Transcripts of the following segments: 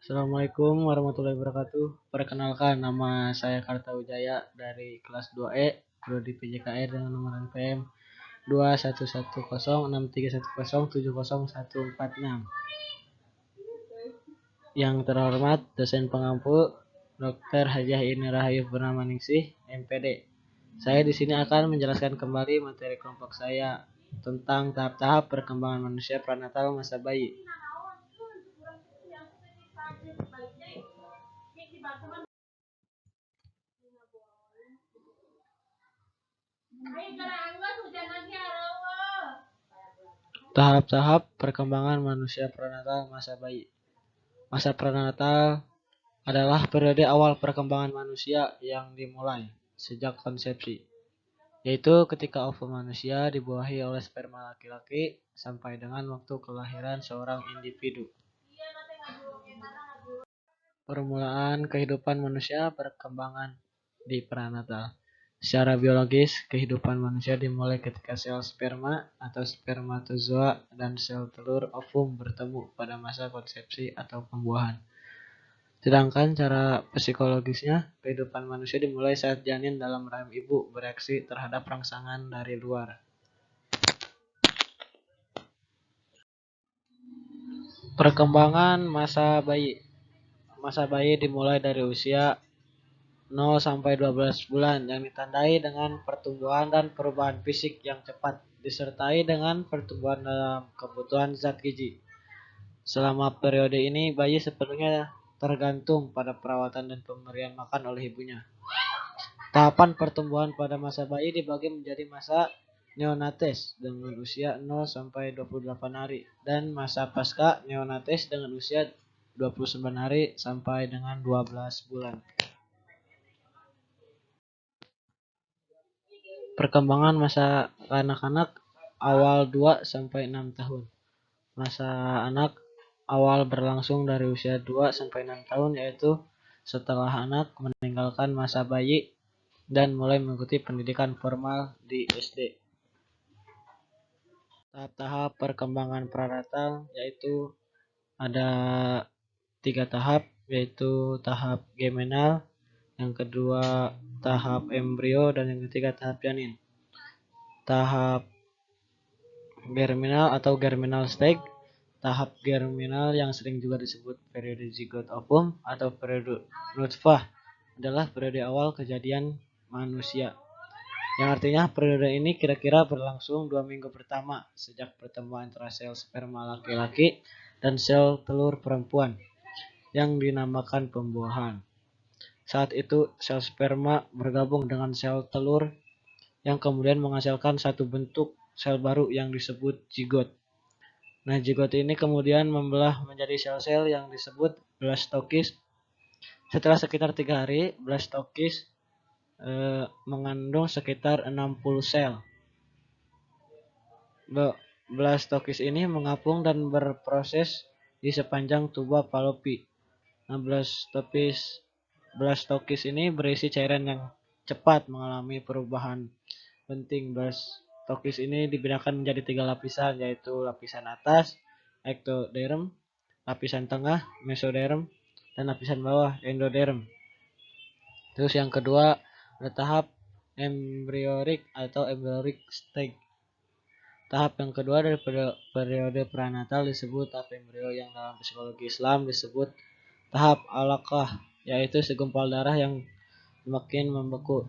Assalamualaikum warahmatullahi wabarakatuh. Perkenalkan, nama saya Karta Wijaya dari kelas 2E, prodi PJKR dengan nomor NPM 21106310700146. Yang terhormat dosen pengampu Dr. Hajah Ini Rahayu Purnamaningsih, MPD. Saya di sini akan menjelaskan kembali materi kelompok saya tentang tahap-tahap perkembangan manusia pranatal masa bayi. Tahap-tahap perkembangan manusia prenatal masa bayi. Masa prenatal adalah periode awal perkembangan manusia yang dimulai sejak konsepsi, yaitu ketika ovum manusia dibuahi oleh sperma laki-laki sampai dengan waktu kelahiran seorang individu. Permulaan kehidupan manusia, perkembangan di prenatal. Secara biologis, kehidupan manusia dimulai ketika sel sperma atau spermatozoa dan sel telur ovum bertemu pada masa konsepsi atau pembuahan. Sedangkan cara psikologisnya, kehidupan manusia dimulai saat janin dalam rahim ibu bereaksi terhadap rangsangan dari luar. Perkembangan masa bayi. Masa bayi dimulai dari usia 0 sampai 12 bulan yang ditandai dengan pertumbuhan dan perubahan fisik yang cepat disertai dengan pertumbuhan dalam kebutuhan zat gizi. Selama periode ini bayi sepenuhnya tergantung pada perawatan dan pemberian makan oleh ibunya. Tahapan pertumbuhan pada masa bayi dibagi menjadi masa neonates dengan usia 0 sampai 28 hari dan masa pasca neonates dengan usia 29 hari sampai dengan 12 bulan. Perkembangan masa anak-anak awal 2 sampai 6 tahun. Masa anak awal berlangsung dari usia 2 sampai 6 tahun, yaitu setelah anak meninggalkan masa bayi dan mulai mengikuti pendidikan formal di SD. Tahap-tahap perkembangan prenatal yaitu ada 3 tahap, yaitu tahap geminal, yang kedua tahap embrio, dan yang ketiga tahap janin. Tahap germinal atau germinal stage. Tahap germinal yang sering juga disebut periode zigot ovum atau periode nutfah adalah periode awal kejadian manusia, yang artinya periode ini kira-kira berlangsung 2 minggu pertama sejak pertemuan antara sel sperma laki-laki dan sel telur perempuan yang dinamakan pembuahan. Saat itu sel sperma bergabung dengan sel telur yang kemudian menghasilkan satu bentuk sel baru yang disebut zigot. Nah, zigot ini kemudian membelah menjadi sel-sel yang disebut blastokis. Setelah sekitar 3 hari, blastokis mengandung sekitar 60 sel. Blastokis ini mengapung dan berproses di sepanjang tuba Fallopi. Nah, blastokis ini berisi cairan yang cepat mengalami perubahan penting. Blastokis ini dibedakan menjadi 3 lapisan, yaitu lapisan atas, ectoderm, lapisan tengah, mesoderm, dan lapisan bawah, endoderm. Terus yang kedua ada tahap embryonic atau embryonic stage. Tahap yang kedua dari periode prenatal disebut tahap embrio, yang dalam psikologi Islam disebut tahap alaqah, yaitu segumpal darah yang semakin membeku.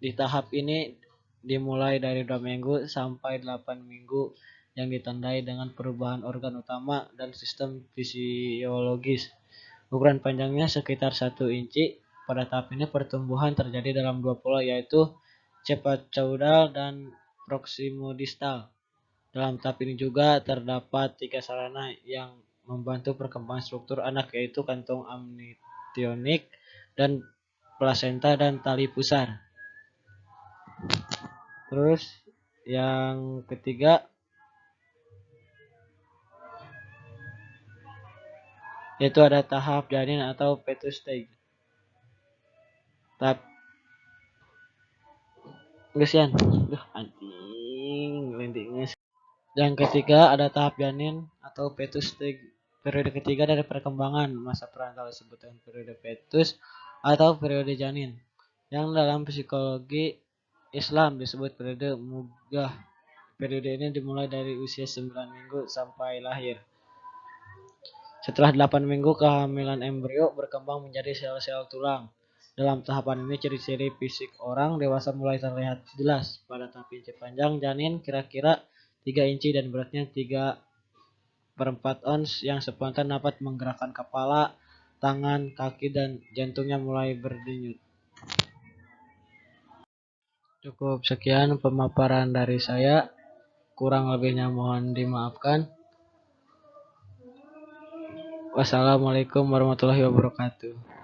Di tahap ini dimulai dari 2 minggu sampai 8 minggu yang ditandai dengan perubahan organ utama dan sistem fisiologis. Ukuran panjangnya sekitar 1 inci. Pada tahap ini pertumbuhan terjadi dalam 2 pola, yaitu cepat-caudal dan proximodistal. Dalam tahap ini juga terdapat 3 sarana yang membantu perkembangan struktur anak, yaitu kantong amniotik dan plasenta dan tali pusar. Terus yang ketiga yaitu ada tahap janin atau fetus stage. Tahap gesian. Anjing, lentiknya. Yang ketiga ada tahap janin atau fetus stage. Periode ketiga dari perkembangan masa perantal disebut dengan periode fetus atau periode janin, yang dalam psikologi Islam disebut periode mugah. Periode ini dimulai dari usia 9 minggu sampai lahir. Setelah 8 minggu, kehamilan embrio berkembang menjadi sel-sel tulang. Dalam tahapan ini, ciri-ciri fisik orang dewasa mulai terlihat jelas. Pada tahap inci panjang, janin kira-kira 3 inci dan beratnya 3/4 ons yang spontan dapat menggerakkan kepala, tangan, kaki, dan jantungnya mulai berdenyut. Cukup sekian pemaparan dari saya. Kurang lebihnya mohon dimaafkan. Wassalamualaikum warahmatullahi wabarakatuh.